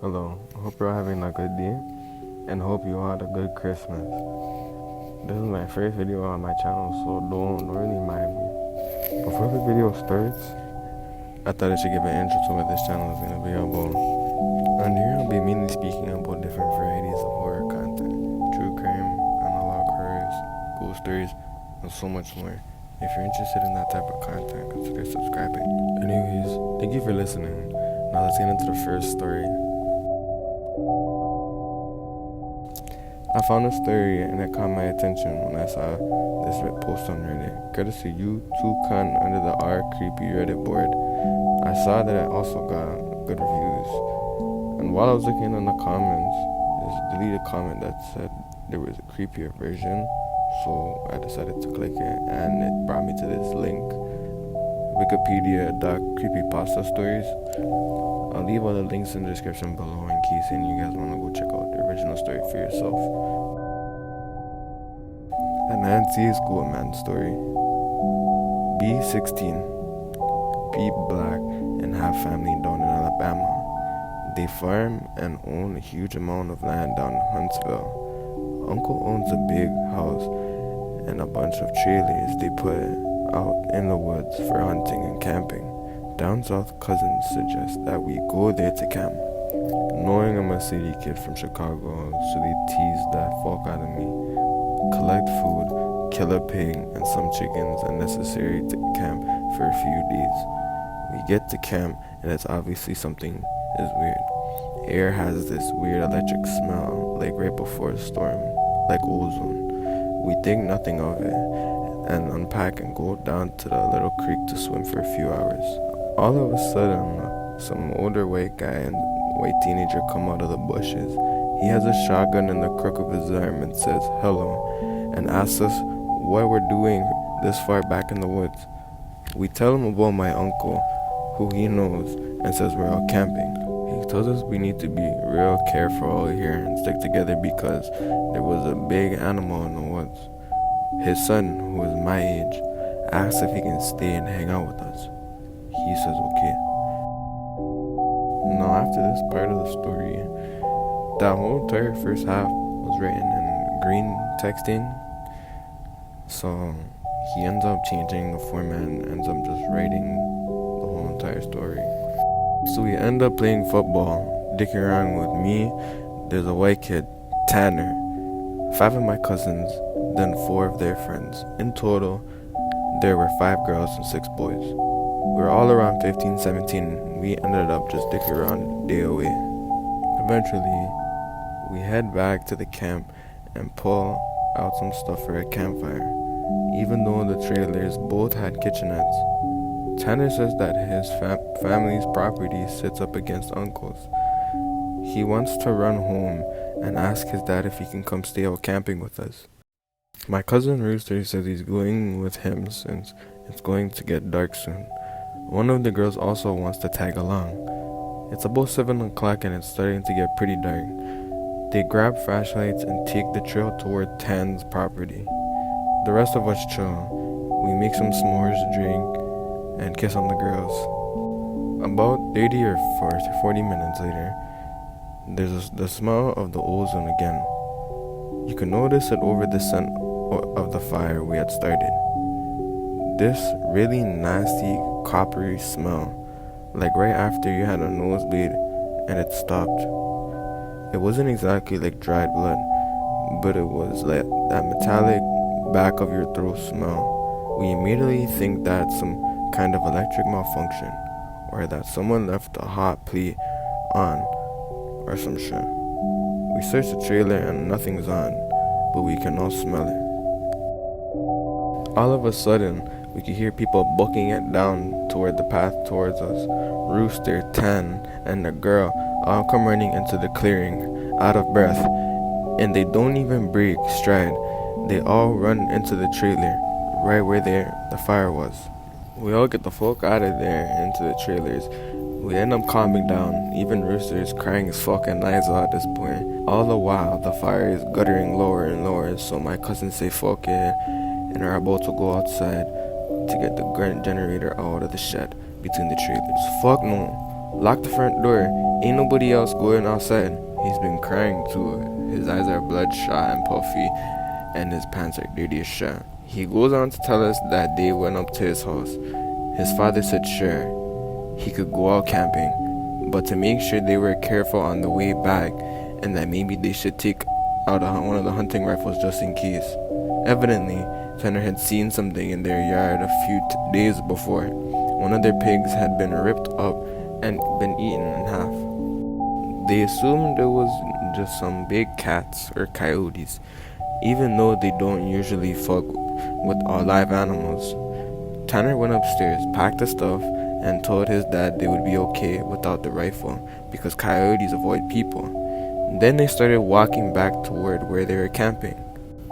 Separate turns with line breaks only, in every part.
Hello, hope you're having a good day and hope you had a good Christmas. This is my first video on my channel, so don't really mind me. Before the video starts, I thought I should give an intro to what this channel is going to be about. On here, I'll be mainly speaking about different varieties of horror content, true crime, analog horrors, ghost stories, and so much more. If you're interested in that type of content, consider subscribing. Anyways, thank you for listening. Now let's get into the first story. I found a story and it caught my attention when I saw this post on Reddit, courtesy U2Con under the R Creepy Reddit board. I saw that it also got good reviews, and while I was looking in the comments, there's a deleted comment that said there was a creepier version, so I decided to click it, and it brought me to this link, Wikipedia.creepypasta stories. I'll leave all the links in the description below in case any of you guys want to go check out the original story for yourself. A Nancy's Goatman Story. B16. Be black and have family down in Alabama. They farm and own a huge amount of land down in Huntsville. Uncle owns a big house and a bunch of trailers they put out in the woods for hunting and camping. Down south cousins suggest that we go there to camp. Knowing I'm a city kid from Chicago, so they tease that fuck out of me. Collect food, kill a pig and some chickens are necessary to camp for a few days. We get to camp and it's obviously something is weird. Air has this weird electric smell, like right before a storm, like ozone. We think nothing of it and unpack and go down to the little creek to swim for a few hours. All of a sudden, some older white guy and white teenager come out of the bushes. He has a shotgun in the crook of his arm and says hello and asks us what we're doing this far back in the woods. We tell him about my uncle, who he knows, and says we're out camping. He tells us we need to be real careful out here and stick together because there was a big animal in the woods. His son, who is my age, asks if he can stay and hang out with us. He says okay. Now after this part of the story, that whole entire first half was written in green texting, so he ends up changing the format and ends up just writing the whole entire story. So we end up playing football, dicking around with me. There's a white kid, Tanner, 5 of my cousins, then 4 of their friends. In total, there were 5 girls and 6 boys. We were all around 15, 17. We ended up just dicking around day away. Eventually, we head back to the camp and pull out some stuff for a campfire, even though the trailers both had kitchenettes. Tanner says that his family's property sits up against Uncle's. He wants to run home and ask his dad if he can come stay out camping with us. My cousin Rooster says he's going with him since it's going to get dark soon. One of the girls also wants to tag along. It's about 7 o'clock and it's starting to get pretty dark. They grab flashlights and take the trail toward Tan's property. The rest of us chill. We make some s'mores, drink, and kiss on the girls. About 30 or 40 minutes later, there's the smell of the ozone again. You can notice it over the scent of the fire we had started. This really nasty coppery smell, like right after you had a nosebleed and it stopped. It wasn't exactly like dried blood, but it was like that metallic back of your throat smell. We immediately think that's some kind of electric malfunction, or that someone left a hot plate on, or some shit. We search the trailer and nothing's on, but we can all smell it. All of a sudden, we could hear people booking it down toward the path towards us. Rooster, Tan, and the girl all come running into the clearing, out of breath, and they don't even break stride. They all run into the trailer, right where the fire was. We all get the fuck out of there into the trailers. We end up calming down. Even Rooster is crying his fucking eyes out at this point. All the while, the fire is guttering lower and lower, so my cousins say fuck it, and are about to go outside to get the generator out of the shed between the trailers. Fuck no. Lock the front door. Ain't nobody else going outside. He's been crying too. His eyes are bloodshot and puffy, and his pants are dirty as shit. He goes on to tell us that they went up to his house. His father said sure, he could go out camping, but to make sure they were careful on the way back, and that maybe they should take out one of the hunting rifles just in case. Evidently, Tanner had seen something in their yard a few days before. One of their pigs had been ripped up and been eaten in half. They assumed it was just some big cats or coyotes, even though they don't usually fuck with all live animals. Tanner went upstairs, packed the stuff, and told his dad they would be okay without the rifle because coyotes avoid people. Then they started walking back toward where they were camping.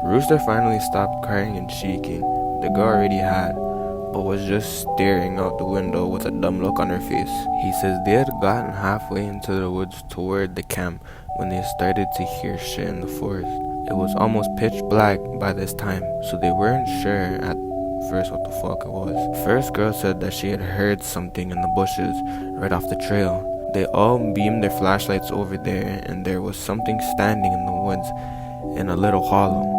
Rooster finally stopped crying and shaking. The girl already had, but was just staring out the window with a dumb look on her face. He says they had gotten halfway into the woods toward the camp when they started to hear shit in the forest. It was almost pitch black by this time, so they weren't sure at first what the fuck it was. First girl said that she had heard something in the bushes right off the trail. They all beamed their flashlights over there, and there was something standing in the woods in a little hollow.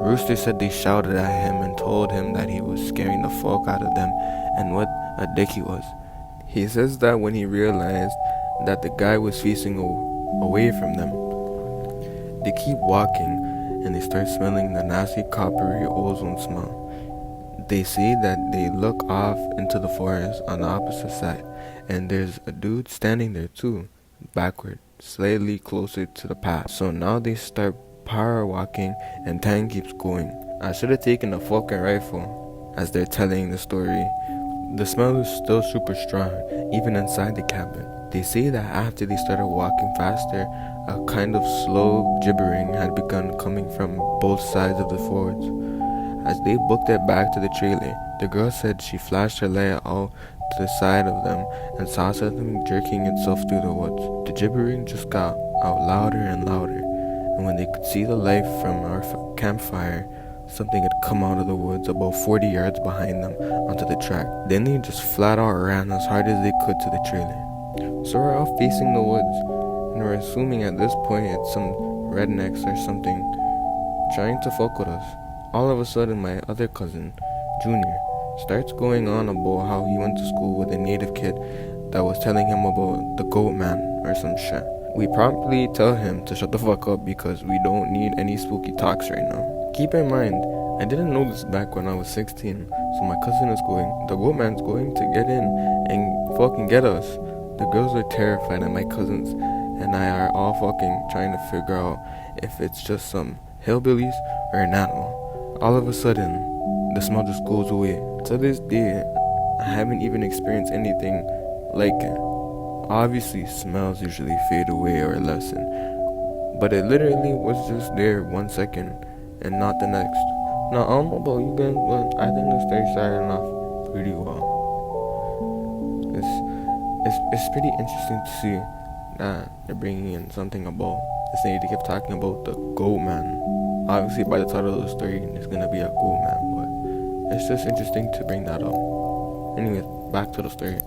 Rooster said they shouted at him and told him that he was scaring the fuck out of them and what a dick he was. He says that when he realized that the guy was facing away from them, they keep walking and they start smelling the nasty coppery ozone smell. They say that they look off into the forest on the opposite side, and there's a dude standing there too, backward, slightly closer to the path. So now they start power walking, and time keeps going. I should have taken a fucking rifle. As they're telling the story, the smell is still super strong, even inside the cabin. They say that after they started walking faster, a kind of slow gibbering had begun coming from both sides of the forest. As they booked it back to the trailer, the girl said she flashed her light out to the side of them and saw something jerking itself through the woods. The gibbering just got out louder and louder, and when they could see the light from our campfire, something had come out of the woods about 40 yards behind them onto the track. Then they just flat out ran as hard as they could to the trailer. So we're all facing the woods, and we're assuming at this point it's some rednecks or something trying to fuck with us. All of a sudden, my other cousin, Junior, starts going on about how he went to school with a native kid that was telling him about the Goatman or some shit. We promptly tell him to shut the fuck up because we don't need any spooky talks right now. Keep in mind, I didn't know this back when I was 16, so my cousin is going, the Goatman's going to get in and fucking get us. The girls are terrified, and my cousins and I are all fucking trying to figure out if it's just some hillbillies or an animal. All of a sudden, the smell just goes away. To this day, I haven't even experienced anything like it. Obviously, smells usually fade away or lessen, but it literally was just there 1 second and not the next. Now, I don't know about you guys, but I think the story started off pretty well. It's pretty interesting to see that they're bringing in something about this thing. They kept talking about the Goatman. Obviously, by the title of the story, it's gonna be a Goatman, but it's just interesting to bring that up. Anyways, back to the story.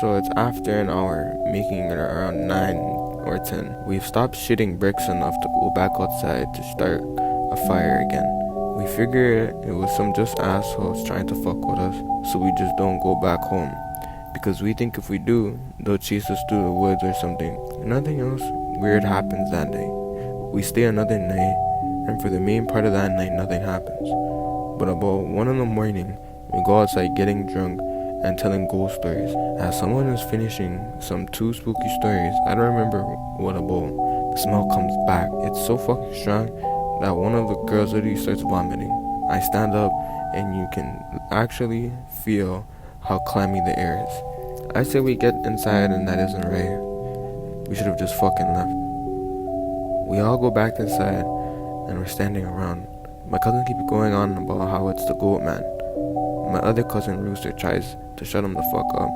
So it's after an hour, making it around 9 or 10. We've stopped shitting bricks enough to go back outside to start a fire again. We figured it was some just assholes trying to fuck with us, so we just don't go back home. Because we think if we do, they'll chase us through the woods or something. Nothing else weird happens that day. We stay another night, and for the main part of that night, nothing happens. But about 1 in the morning, we go outside getting drunk and telling ghost stories. As someone is finishing some 2 spooky stories, I don't remember what about, the smell comes back. It's so fucking strong that one of the girls literally starts vomiting. I stand up, and you can actually feel how clammy the air is. I say we get inside, and that isn't right. We should have just fucking left. We all go back inside, and we're standing around. My cousin keeps going on about how it's the Goatman. My other cousin Rooster tries to shut him the fuck up,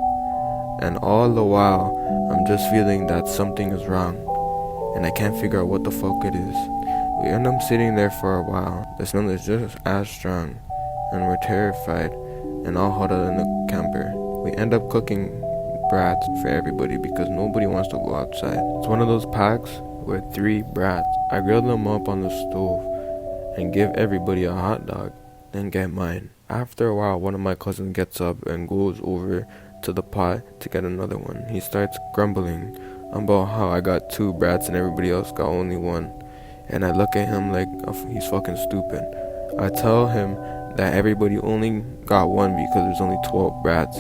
and all the while I'm just feeling that something is wrong, and I can't figure out what the fuck it is. We end up sitting there for a while. The smell is just as strong, and we're terrified and all huddled in the camper. We end up cooking brats for everybody because nobody wants to go outside. It's one of those packs with 3 brats. I grill them up on the stove and give everybody a hot dog, then get mine. After a while, one of my cousins gets up and goes over to the pot to get another one. He starts grumbling about how I got 2 brats and everybody else got only 1. And I look at him like he's fucking stupid. I tell him that everybody only got 1 because there's only 12 brats,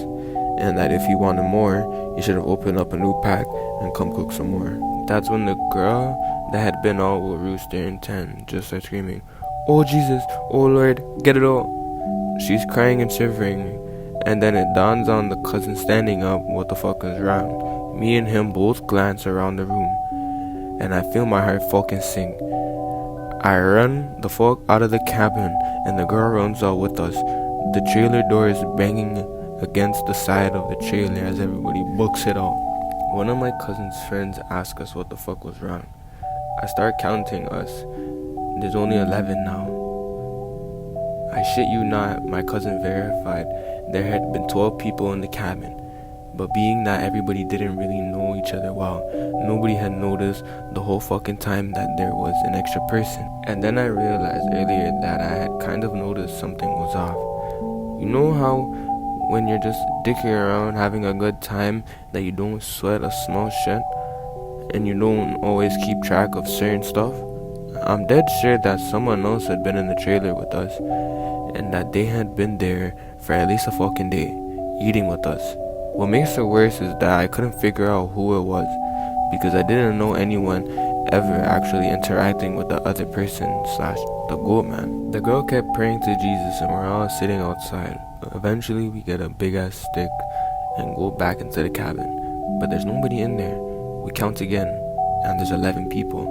and that if he wanted more, he should have opened up a new pack and come cook some more. That's when the girl that had been all with Rooster and 10 just starts screaming, "Oh Jesus, oh Lord, get it all." She's crying and shivering, and then it dawns on the cousin standing up what the fuck is wrong. Me and him both glance around the room, and I feel my heart fucking sink. I run the fuck out of the cabin, and the girl runs out with us. The trailer door is banging against the side of the trailer as everybody books it out. One of my cousin's friends asked us what the fuck was wrong. I start counting us. There's only 11 now. I shit you not, my cousin verified there had been 12 people in the cabin. But being that everybody didn't really know each other well, nobody had noticed the whole fucking time that there was an extra person. And then I realized earlier that I had kind of noticed something was off. You know how when you're just dicking around having a good time that you don't sweat or smell shit? And you don't always keep track of certain stuff? I'm dead sure that someone else had been in the trailer with us, and that they had been there for at least a fucking day, eating with us. What makes it worse is that I couldn't figure out who it was, because I didn't know anyone ever actually interacting with the other person / the Goatman. The girl kept praying to Jesus and we're all sitting outside. Eventually we get a big ass stick and go back into the cabin, but there's nobody in there. We count again, and there's 11 people.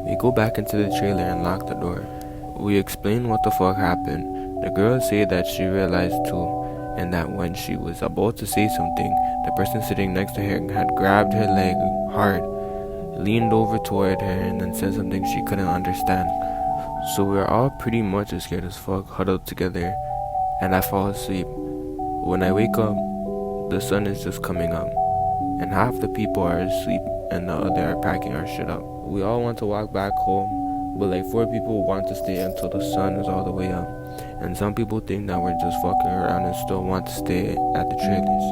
We go back into the trailer and lock the door. We explain what the fuck happened. The girl said that she realized too, and that when she was about to say something, the person sitting next to her had grabbed her leg hard, leaned over toward her, and then said something she couldn't understand. So we're all pretty much as scared as fuck, huddled together, and I fall asleep. When I wake up, the sun is just coming up, and half the people are asleep and the other are packing our shit up. We all want to walk back home, but like 4 people want to stay until the sun is all the way up. And some people think that we're just fucking around and still want to stay at the trailers.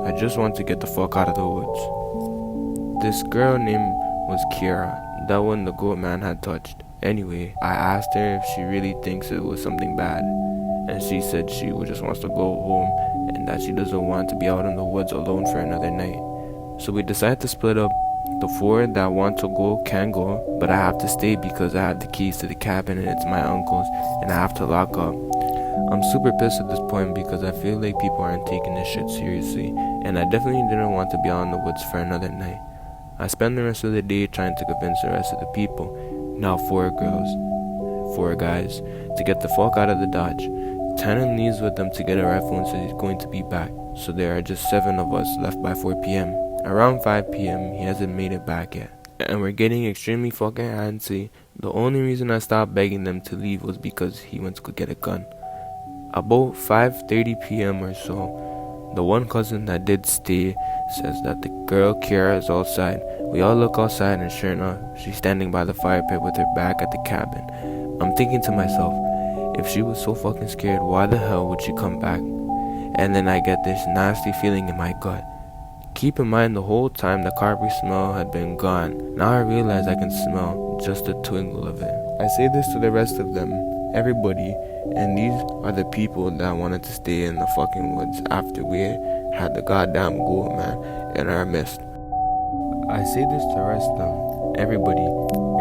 I just want to get the fuck out of the woods. This girl name was Kira, that one the Goatman had touched. Anyway, I asked her if she really thinks it was something bad, and she said she just wants to go home and that she doesn't want to be out in the woods alone for another night. So we decided to split up. The 4 that want to go can go, but I have to stay because I have the keys to the cabin and it's my uncle's, and I have to lock up. I'm super pissed at this point because I feel like people aren't taking this shit seriously, and I definitely didn't want to be out in the woods for another night. I spend the rest of the day trying to convince the rest of the people, now 4 girls, 4 guys, to get the fuck out of the Dodge. Tannen leaves with them to get a rifle and says he's going to be back, so there are just 7 of us left by 4 p.m. Around 5 p.m. he hasn't made it back yet, and we're getting extremely fucking antsy. The only reason I stopped begging them to leave was because he went to go get a gun. About 5:30 p.m. or so, the one cousin that did stay says that the girl Kira is outside. We all look outside, and sure enough, she's standing by the fire pit with her back at the cabin. I'm thinking to myself, if she was so fucking scared, why the hell would she come back? And then I get this nasty feeling in my gut. Keep in mind the whole time the carpet smell had been gone. Now I realize I can smell just a twinkle of it. I say this to the rest of them, everybody, and these are the people that wanted to stay in the fucking woods after we had the goddamn Goatman in our midst. I say this to the rest of them, everybody,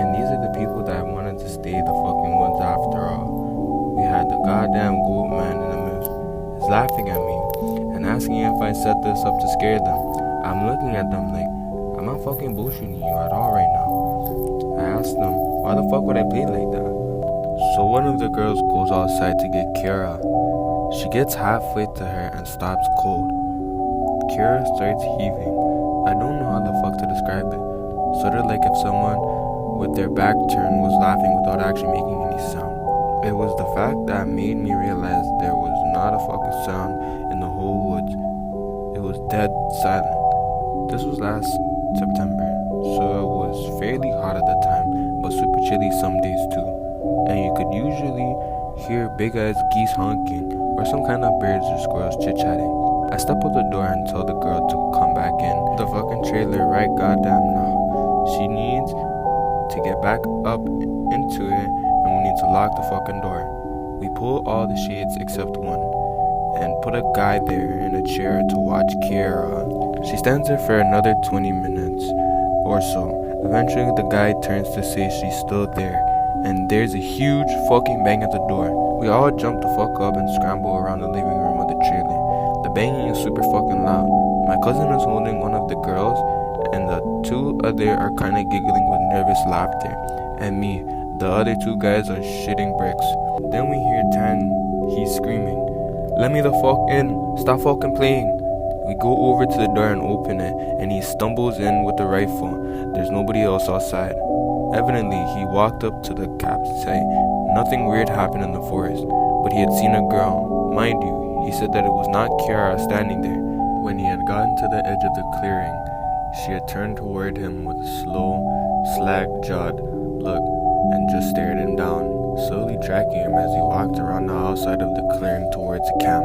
and these are the people that wanted to stay in the fucking woods after all. We had the goddamn Goatman in the midst. He's laughing at me and asking if I set this up to scare them. I'm looking at them like, I'm not fucking bullshitting you at all right now. I asked them, why the fuck would I play like that? So one of the girls goes outside to get Kira. She gets halfway to her and stops cold. Kira starts heaving. I don't know how the fuck to describe it. Sort of like if someone with their back turned was laughing without actually making any sound. It was the fact that made me realize there was not a fucking sound in the whole woods. It was dead silent. This was last September, so it was fairly hot at the time, but super chilly some days too. And you could usually hear big ass geese honking or some kind of birds or squirrels chit chatting. I step out the door and tell the girl to come back in the fucking trailer right goddamn now. She needs to get back up into it, and we need to lock the fucking door. We pull all the shades except one and put a guy there in a chair to watch Kiara. She stands there for another 20 minutes or so. Eventually the guy turns to say she's still there, and there's a huge fucking bang at the door. We all jump the fuck up and scramble around the living room of the trailer. The banging is super fucking loud. My cousin is holding one of the girls, and the two other are kinda giggling with nervous laughter. And me, the other two guys are shitting bricks. Then we hear Tan, he's screaming, "Let me the fuck in, stop fucking playing." We go over to the door and open it, and he stumbles in with the rifle. There's nobody else outside. Evidently, he walked up to the campsite. Nothing weird happened in the forest, but he had seen a girl. Mind you, he said that it was not Kiara standing there. When he had gotten to the edge of the clearing, she had turned toward him with a slow, slack-jawed look and just stared him down, slowly tracking him as he walked around the outside of the clearing towards the camp.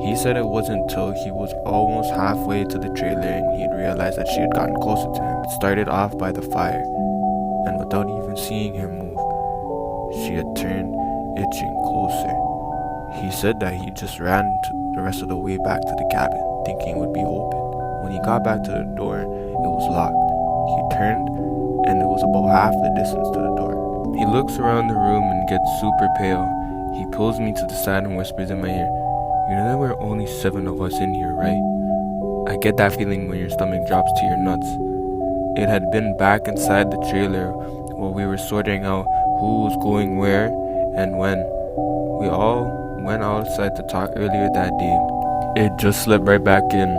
He said it wasn't until he was almost halfway to the trailer and he'd realized that she had gotten closer to him. It started off by the fire, and without even seeing him move, she had turned, itching closer. He said that he just ran the rest of the way back to the cabin, thinking it would be open. When he got back to the door, it was locked. He turned, and it was about half the distance to the door. He looks around the room and gets super pale. He pulls me to the side and whispers in my ear, "You know there were only 7 of us in here, right?" I get that feeling when your stomach drops to your nuts. It had been back inside the trailer while we were sorting out who was going where and when. We all went outside to talk earlier that day. It just slipped right back in.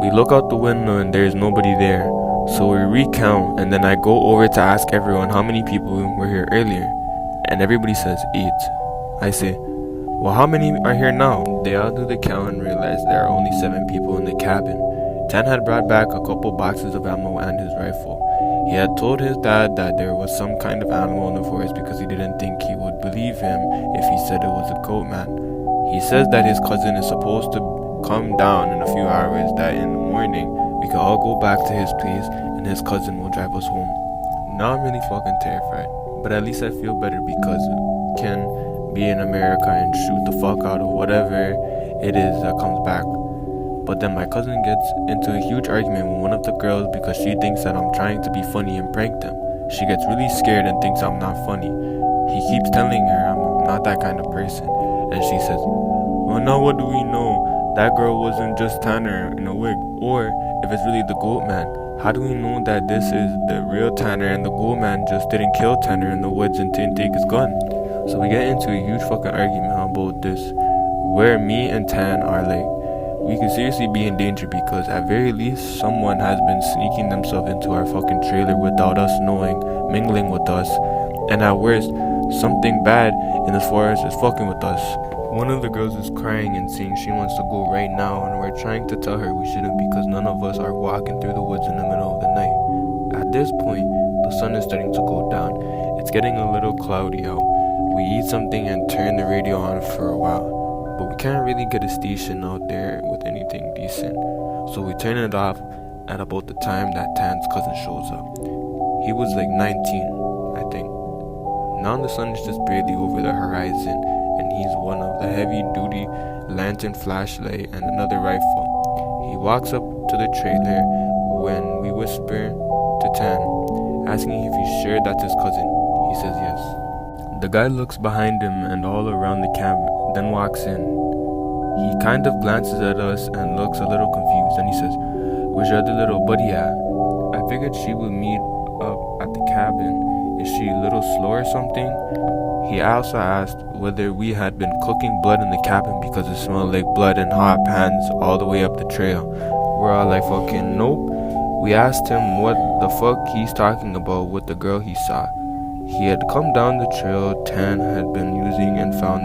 We look out the window and there's nobody there. So we recount, and then I go over to ask everyone how many people were here earlier, and everybody says 8. I say, "Well, how many are here now?" They all do the count and realize there are only 7 people in the cabin. Tan had brought back a couple boxes of ammo and his rifle. He had told his dad that there was some kind of animal in the forest because he didn't think he would believe him if he said it was a Goatman. He says that his cousin is supposed to come down in a few hours, that in the morning we can all go back to his place and his cousin will drive us home. Now I'm really fucking terrified, but at least I feel better because we can be in America and shoot the fuck out of whatever it is that comes back. But then my cousin gets into a huge argument with one of the girls because she thinks that I'm trying to be funny and prank them. She gets really scared and thinks I'm not funny. He keeps telling her I'm not that kind of person, and she says, "Well, now what do we know? That girl wasn't just Tanner in a wig, or if it's really the Goatman, how do we know that this is the real Tanner and the Goatman just didn't kill Tanner in the woods and didn't take his gun?" So we get into a huge fucking argument about this, where me and Tan are like, we could seriously be in danger because at very least someone has been sneaking themselves into our fucking trailer without us knowing, mingling with us, and at worst, something bad in this forest is fucking with us. One of the girls is crying and saying she wants to go right now, and we're trying to tell her we shouldn't because none of us are walking through the woods in the middle of the night. At this point, the sun is starting to go down. It's getting a little cloudy out. We eat something and turn the radio on for a while, but we can't really get a station out there with anything decent. So we turn it off at about the time that Tan's cousin shows up. He was like 19, I think. Now the sun is just barely over the horizon, and he's one of the heavy-duty lantern flashlight and another rifle. He walks up to the trailer when we whisper to Tan, asking if he's sure that's his cousin. He says yes. The guy looks behind him and all around the camp, then walks in. He kind of glances at us and looks a little confused, and he says, "Where's your other little buddy at?" I figured she would meet up at the cabin. Is she a little slow or something? He also asked whether we had been cooking blood in the cabin because it smelled like blood and hot pans all the way up the trail. We're all like, fucking nope. We asked him what the fuck he's talking about with the girl he saw. He had come down the trail Tan had been using and found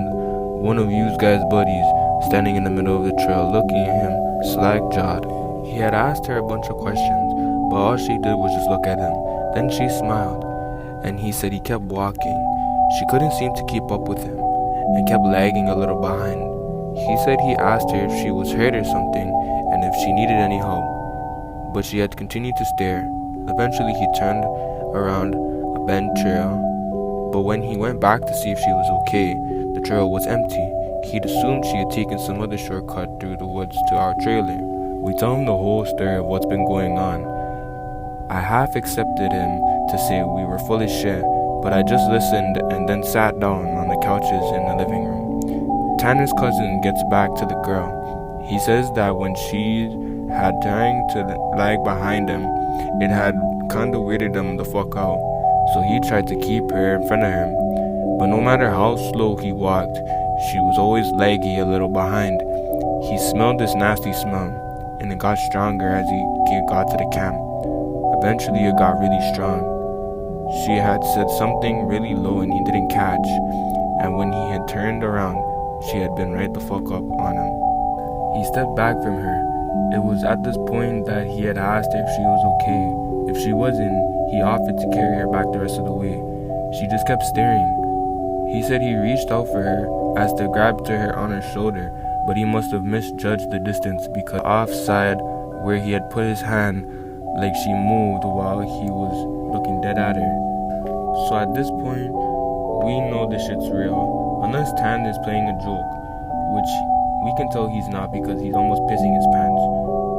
one of you guys' buddies standing in the middle of the trail looking at him slack-jawed.
He had asked her a bunch of questions, but all she did was just look at him. Then she smiled, and he said he kept walking. She couldn't seem to keep up with him, and kept lagging a little behind. He said he asked her if she was hurt or something, and if she needed any help, but she had continued to stare. Eventually he turned around a bent trail, but when he went back to see if she was okay, the trail was empty. He'd assumed she had taken some other shortcut through the woods to our trailer. We tell him the whole story of what's been going on. I half accepted him to say we were full of shit, but I just listened and then sat down on the couches in the living room. Tanner's cousin gets back to the girl. He says that when she had trying to lag behind him, it had kinda weirded him the fuck out, so he tried to keep her in front of him. But no matter how slow he walked, she was always laggy a little behind. He smelled this nasty smell, and it got stronger as he got to the camp. Eventually it got really strong. She had said something really low and he didn't catch, and when he had turned around, she had been right the fuck up on him. He stepped back from her. It was at this point that he had asked if she was okay. If she wasn't, he offered to carry her back the rest of the way. She just kept staring. He said he reached out for her as to grab to her on her shoulder, but he must have misjudged the distance because offside where he had put his hand, like she moved while he was looking dead at her. So at this point, we know this shit's real. Unless Tan is playing a joke, which we can tell he's not because he's almost pissing his pants.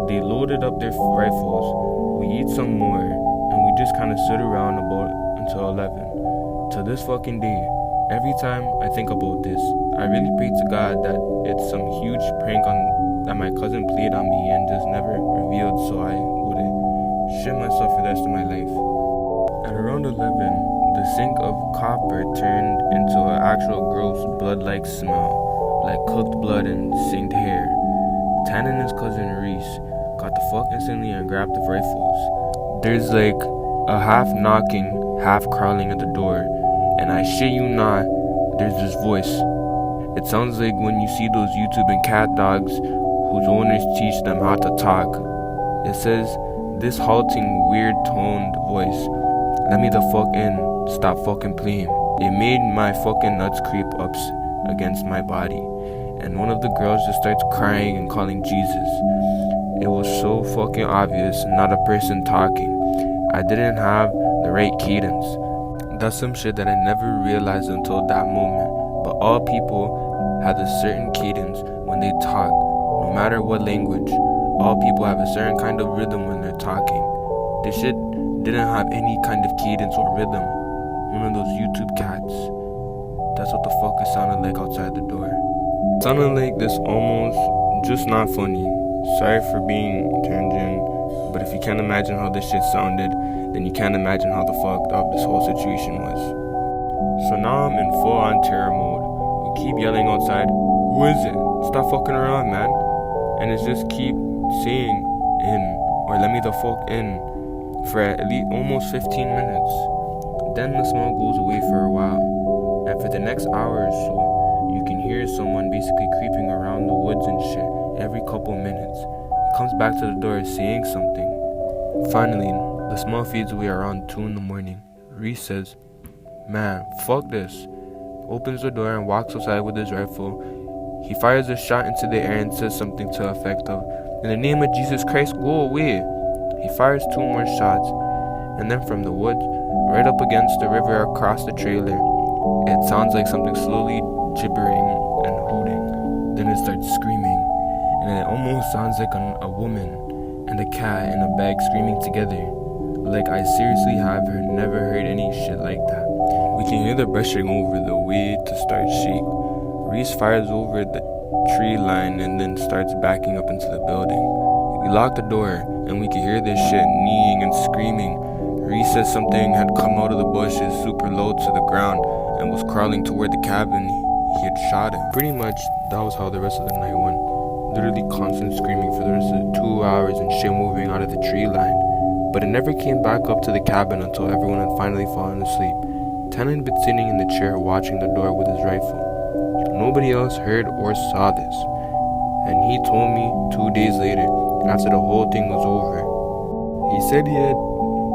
They loaded up their rifles, we eat some more, and we just kinda stood around about until 11. To this fucking day, every time I think about this, I really pray to God that it's some huge prank that my cousin played on me and just never revealed, so I wouldn't shit myself for the rest of my life. At around 11, the sink of copper turned into an actual gross blood-like smell, like cooked blood and synced hair. Tan and his cousin Reese got the fuck instantly and grabbed the rifles. There's like a half knocking, half crawling at the door, and I shit you not, there's this voice. It sounds like when you see those YouTube and cat dogs whose owners teach them how to talk. It says, this halting, weird toned voice, let me the fuck in, stop fucking playing. It made my fucking nuts creep up against my body, and one of the girls just starts crying and calling Jesus. It was so fucking obvious, not a person talking. I didn't have the right cadence. That's some shit that I never realized until that moment, but all people have a certain cadence when they talk, no matter what language. All people have a certain kind of rhythm when they're talking. This shit didn't have any kind of cadence or rhythm. One of those YouTube cats. That's what the fuck it sounded like outside the door. It sounded like this almost just not funny. Sorry for being tangent, but if you can't imagine how this shit sounded, then you can't imagine how the fucked up this whole situation was. So now I'm in full on terror mode. We keep yelling outside, who is it? Stop fucking around, man. And it's just keep saying in, or let me the fuck in, for at least almost 15 minutes. Then the smell goes away for a while, and for the next hour or so, you can hear someone basically creeping around the woods and shit every couple minutes. It comes back to the door saying something. Finally, the smell fades away around 2 in the morning. Reese says, man, fuck this. Opens the door and walks outside with his rifle. He fires a shot into the air and says something to the effect of, in the name of Jesus Christ, go away. He fires 2 more shots, and then from the woods, right up against the river across the trailer, it sounds like something slowly gibbering and hooting. Then it starts screaming, and it almost sounds like a woman and a cat in a bag screaming together. Like I seriously have never heard any shit like that. We can hear the brushing over the way to start shake. Reese fires over the tree line and then starts backing up into the building. We lock the door and we can hear this shit kneeing and screaming. Reese says something had come out of the bushes super low to the ground and was crawling toward the cabin he had shot at. Pretty much that was how the rest of the night went. Literally constant screaming for the rest of the 2 hours and shit moving out of the tree line. But it never came back up to the cabin until everyone had finally fallen asleep. Tan had been sitting in the chair watching the door with his rifle. Nobody else heard or saw this, and he told me 2 days later after the whole thing was over. He said he had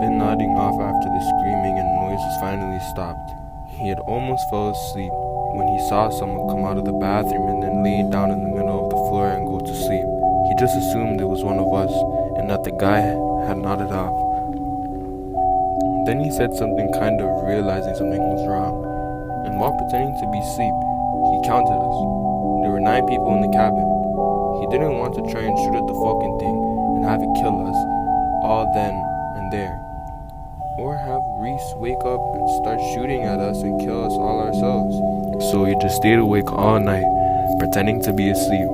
been nodding off after the screaming and noises finally stopped. He had almost fell asleep when he saw someone come out of the bathroom and then lay down in the middle of the floor and go to sleep. He just assumed it was one of us and that the guy had nodded off. Then he said something, kind of realizing something was wrong, and while pretending to be asleep, he counted us. There were 9 people in the cabin. He didn't want to try and shoot at the fucking thing and have it kill us all then and there, or have Reese wake up and start shooting at us and kill us all ourselves. So he just stayed awake all night, pretending to be asleep.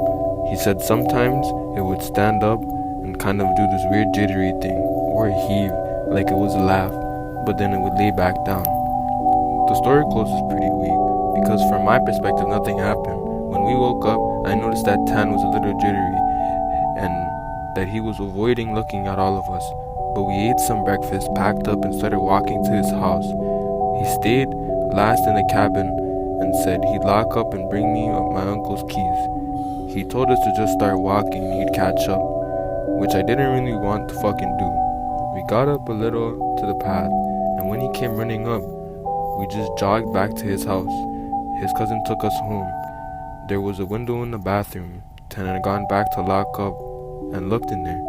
He said sometimes it would stand up and kind of do this weird jittery thing, or heave like it was a laugh, but then it would lay back down. The story closes pretty weak, because from my perspective nothing happened. When we woke up, I noticed that Tan was a little jittery, and that he was avoiding looking at all of us. But we ate some breakfast, packed up, and started walking to his house. He stayed last in the cabin and said he'd lock up and bring me my uncle's keys. He told us to just start walking and he'd catch up, which I didn't really want to fucking do. We got up a little to the path, and when he came running up, we just jogged back to his house. His cousin took us home. There was a window in the bathroom. Tan had gone back to lock up and looked in there.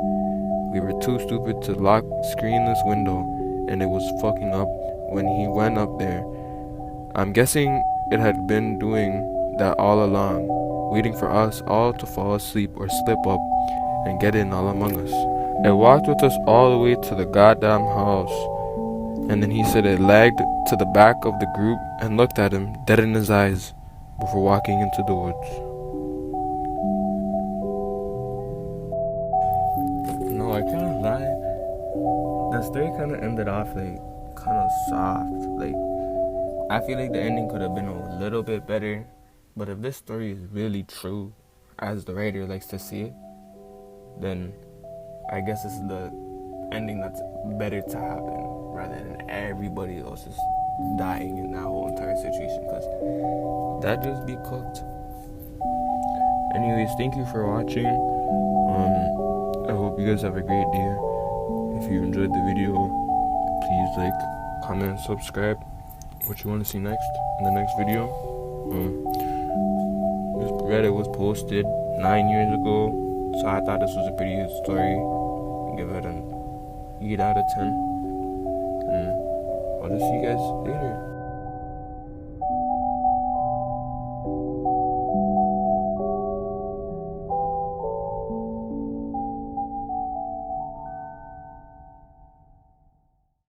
We were too stupid to lock screenless window, and it was fucking up when he went up there. I'm guessing it had been doing that all along, waiting for us all to fall asleep or slip up and get in all among us. It walked with us all the way to the goddamn house, and then he said it lagged to the back of the group and looked at him dead in his eyes before walking into the woods. No, I can't lie. The story kind of ended off like kind of soft. Like, I feel like the ending could have been a little bit better. But if this story is really true, as the writer likes to see it, then I guess this is the ending that's better to happen rather than everybody else is dying in that whole entire situation, because that just be cooked. Anyways, thank you for watching. I hope you guys have a great day. If you enjoyed the video, please like, comment, subscribe. What you want to see next in the next video. Reddit was posted 9 years ago, so I thought this was a pretty good story. Give it an 8 out of 10. And I'll just see you guys later.